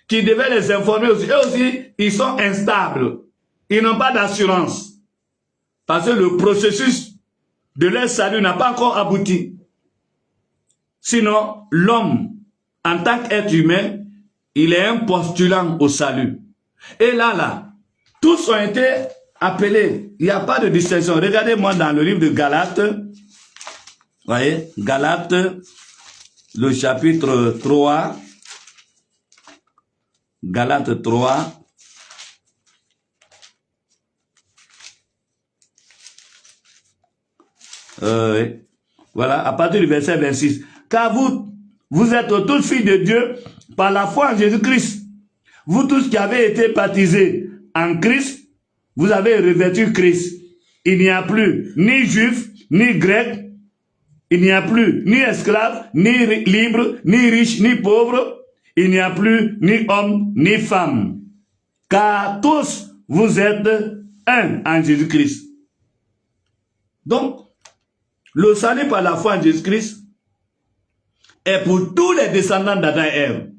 S2: qui devaient les informer aussi, eux aussi, ils sont instables. Ils n'ont pas d'assurance. Parce que le processus de leur salut n'a pas encore abouti. Sinon, l'homme, en tant qu'être humain, il est un postulant au salut. Et là, tous ont été appelés. Il n'y a pas de distinction. Regardez-moi dans le livre de Galates. Vous voyez, Galates, le chapitre 3. Galates 3. Voilà, à partir du verset 26. Car vous êtes tous filles de Dieu par la foi en Jésus-Christ. Vous tous qui avez été baptisés en Christ, vous avez revêtu Christ. Il n'y a plus ni juif, ni grec, il n'y a plus ni esclave, ni libre, ni riche, ni pauvre. Il n'y a plus ni homme, ni femme. Car tous, vous êtes un en Jésus-Christ. Donc, le salut par la foi en Jésus-Christ est pour tous les descendants d'Adam et Ève,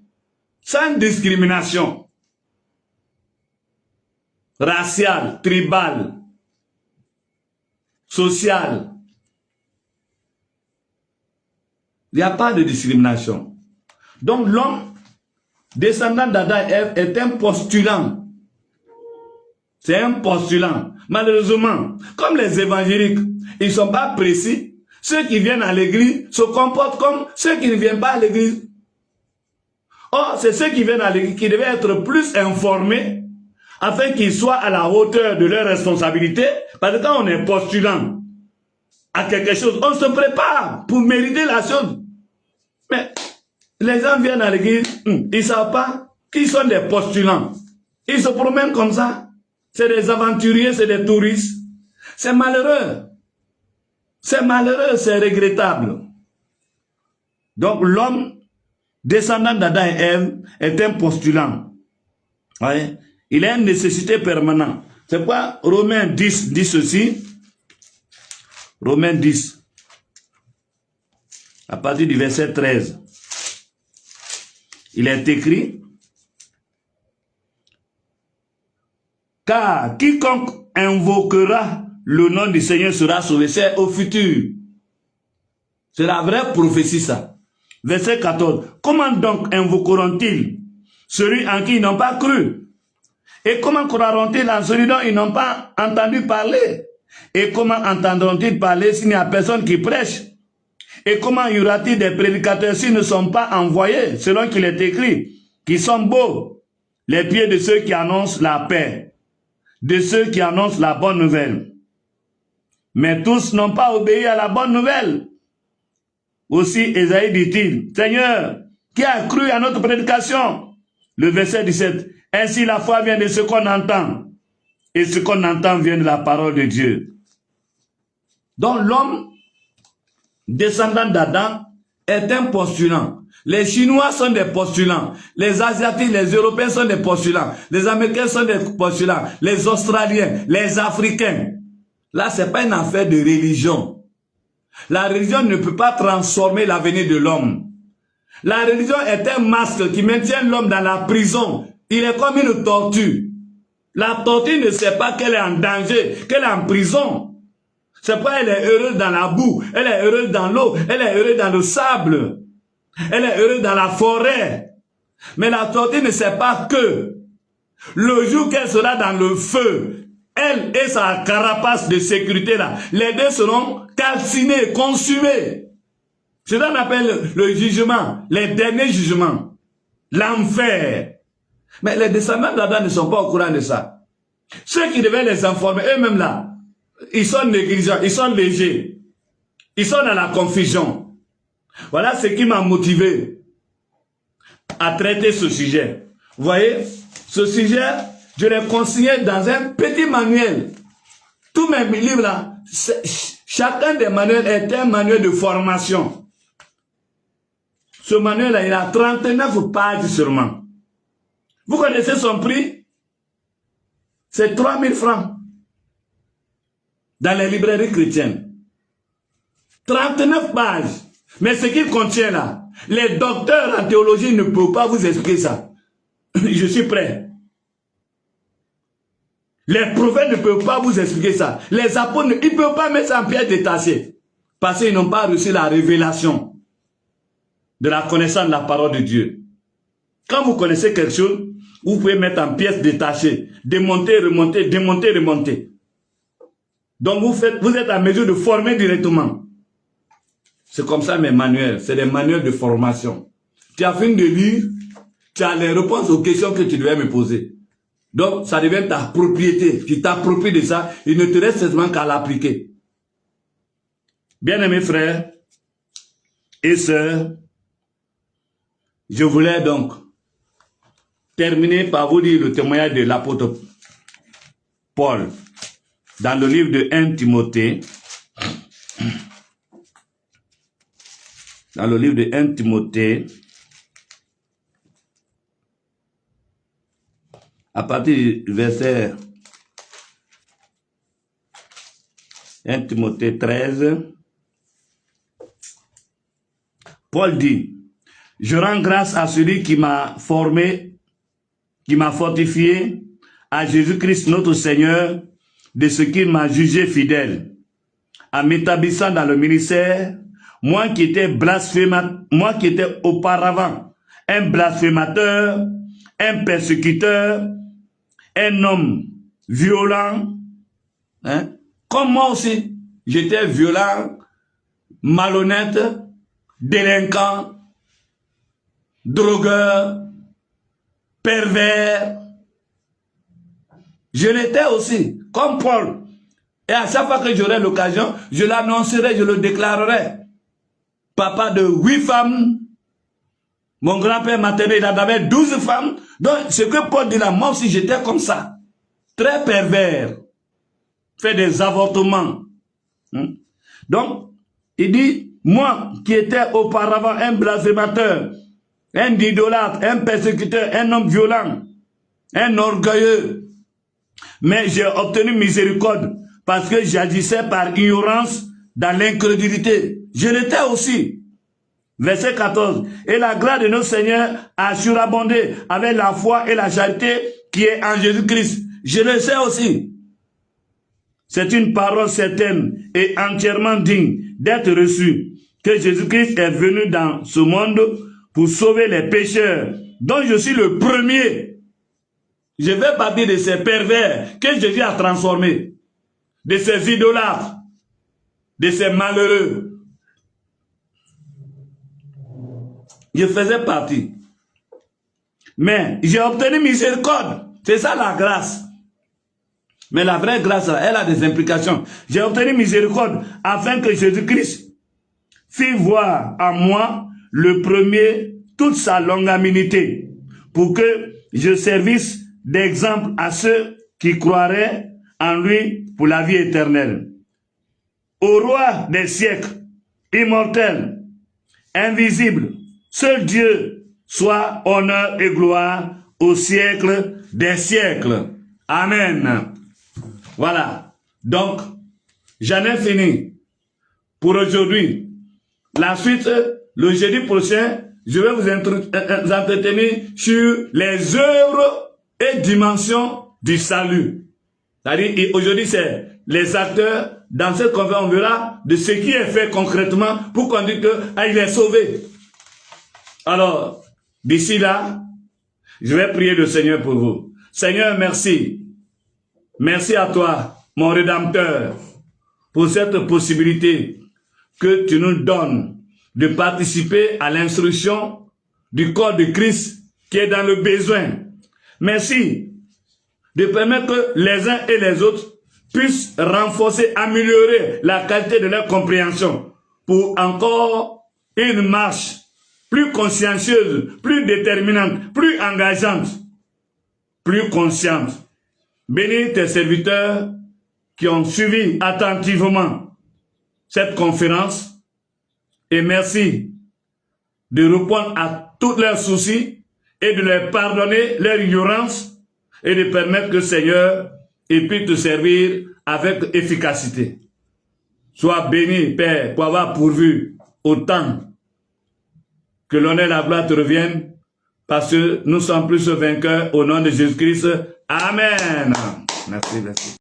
S2: sans discrimination raciale, tribale, sociale. Il n'y a pas de discrimination. Donc l'homme, descendant d'Adam et Ève, est un postulant. C'est un postulant. Malheureusement, comme les évangéliques, ils ne sont pas précis, ceux qui viennent à l'église se comportent comme ceux qui ne viennent pas à l'église. Or, c'est ceux qui viennent à l'église qui devaient être plus informés afin qu'ils soient à la hauteur de leurs responsabilités. Parce que quand on est postulant à quelque chose, on se prépare pour mériter la chose. Mais les gens viennent à l'église, ils ne savent pas qu'ils sont des postulants. Ils se promènent comme ça. C'est des aventuriers, c'est des touristes. C'est malheureux. C'est malheureux, c'est regrettable. Donc l'homme, descendant d'Adam et Ève, est un postulant. Ouais. Il a une nécessité permanente. C'est pourquoi Romains 10 dit ceci. Romains 10. À partir du verset 13. Il est écrit: car quiconque invoquera le nom du Seigneur sera sauvé. C'est au futur. C'est la vraie prophétie, ça. Verset 14. Comment donc invoqueront-ils celui en qui ils n'ont pas cru? Et comment croiront-ils en celui dont ils n'ont pas entendu parler? Et comment entendront-ils parler s'il n'y a personne qui prêche? Et comment y aura-t-il des prédicateurs s'ils ne sont pas envoyés, selon qu'il est écrit, qui sont beaux, les pieds de ceux qui annoncent la paix, de ceux qui annoncent la bonne nouvelle? Mais tous n'ont pas obéi à la bonne nouvelle. Aussi, Ésaïe dit-il: Seigneur, qui a cru à notre prédication? Le verset 17. Ainsi la foi vient de ce qu'on entend, et ce qu'on entend vient de la parole de Dieu. Donc l'homme, descendant d'Adam, est un postulant. Les Chinois sont des postulants. Les Asiatiques, les Européens sont des postulants. Les Américains sont des postulants. Les Australiens, les Africains. Là, ce n'est pas une affaire de religion. La religion ne peut pas transformer l'avenir de l'homme. La religion est un masque qui maintient l'homme dans la prison. Il est comme une tortue. La tortue ne sait pas qu'elle est en danger, qu'elle est en prison. C'est pourquoi elle est heureuse dans la boue, elle est heureuse dans l'eau, elle est heureuse dans le sable, elle est heureuse dans la forêt. Mais la tortue ne sait pas que le jour qu'elle sera dans le feu, elle et sa carapace de sécurité là, les deux seront calcinés, consumés. C'est ce qu'on appelle le jugement, les derniers jugements, l'enfer. Mais les descendants d'Adam ne sont pas au courant de ça. Ceux qui devaient les informer, eux-mêmes là, ils sont négligents, ils sont légers. Ils sont dans la confusion. Voilà ce qui m'a motivé à traiter ce sujet. Vous voyez, ce sujet, je l'ai consigné dans un petit manuel. Tous mes livres là, chacun des manuels est un manuel de formation. Ce manuel là, il a 39 pages seulement. Vous connaissez son prix? C'est 3000 francs. Dans les librairies chrétiennes. 39 pages. Mais ce qu'il contient là, les docteurs en théologie ne peuvent pas vous expliquer ça. Je suis prêt. Les prophètes ne peuvent pas vous expliquer ça. Les apôtres, ils ne peuvent pas mettre ça en pièce détachée. Parce qu'ils n'ont pas reçu la révélation de la connaissance de la parole de Dieu. Quand vous connaissez quelque chose, vous pouvez mettre en pièces détachées, démonter, remonter, démonter, remonter. Donc vous êtes en mesure de former directement. C'est comme ça mes manuels, c'est des manuels de formation. Tu as fini de lire, tu as les réponses aux questions que tu devais me poser. Donc ça devient ta propriété, tu t'appropries de ça, il ne te reste seulement qu'à l'appliquer. Bien-aimés frères et sœurs, je voulais donc terminer par vous lire le témoignage de l'apôtre Paul dans le livre de 1 Timothée. Dans le livre de 1 Timothée, à partir du verset 1 Timothée 13, Paul dit, « Je rends grâce à celui qui m'a formé, qui m'a fortifié, à Jésus-Christ notre Seigneur, de ce qu'il m'a jugé fidèle, en m'établissant dans le ministère, moi qui étais auparavant un blasphémateur, un persécuteur, un homme violent, hein? Comme moi aussi, j'étais violent, malhonnête, délinquant, drogueur, pervers. Je l'étais aussi, comme Paul. Et à chaque fois que j'aurai l'occasion, je l'annoncerai, je le déclarerai. Papa de 8 femmes, mon grand-père maternel, il en avait 12 femmes. Donc, ce que Paul dit là, moi aussi j'étais comme ça. Très pervers. Fait des avortements. Donc, il dit, moi qui étais auparavant un blasphémateur, un idolâtre, un persécuteur, un homme violent, un orgueilleux, mais j'ai obtenu miséricorde parce que j'agissais par ignorance dans l'incrédulité. Je l'étais aussi. Verset 14. Et la grâce de notre Seigneur a surabondé avec la foi et la charité qui est en Jésus-Christ. Je le sais aussi. C'est une parole certaine et entièrement digne d'être reçue que Jésus-Christ est venu dans ce monde pour sauver les pécheurs, dont je suis le premier. Je vais parler de ces pervers que Jésus a transformés, de ces idolâtres, de ces malheureux. Je faisais partie. Mais j'ai obtenu miséricorde. C'est ça la grâce. Mais la vraie grâce, elle a des implications. J'ai obtenu miséricorde afin que Jésus-Christ fit voir en moi le premier toute sa longanimité, pour que je servisse d'exemple à ceux qui croiraient en lui pour la vie éternelle. Au roi des siècles, immortel, invisible, seul Dieu, soit honneur et gloire au siècle des siècles. Amen. Voilà. Donc, j'en ai fini pour aujourd'hui. La suite, le jeudi prochain, je vais vous entretenir sur les œuvres et dimensions du salut. C'est-à-dire, aujourd'hui, c'est les acteurs. Dans cette conférence, on verra de ce qui est fait concrètement pour qu'on dise qu'il est sauvé. Alors, d'ici là, je vais prier le Seigneur pour vous. Seigneur, merci. Merci à toi, mon Rédempteur, pour cette possibilité que tu nous donnes de participer à l'instruction du corps de Christ qui est dans le besoin. Merci de permettre que les uns et les autres puissent renforcer, améliorer la qualité de leur compréhension pour encore une marche plus consciencieuse, plus déterminante, plus engageante, plus consciente. Bénis tes serviteurs qui ont suivi attentivement cette conférence et merci de répondre à tous leurs soucis et de leur pardonner leur ignorance et de permettre que le Seigneur puisse te servir avec efficacité. Sois béni, Père, pour avoir pourvu autant que l'honneur et la gloire te reviennent parce que nous sommes plus vainqueurs au nom de Jésus-Christ. Amen. Merci, merci.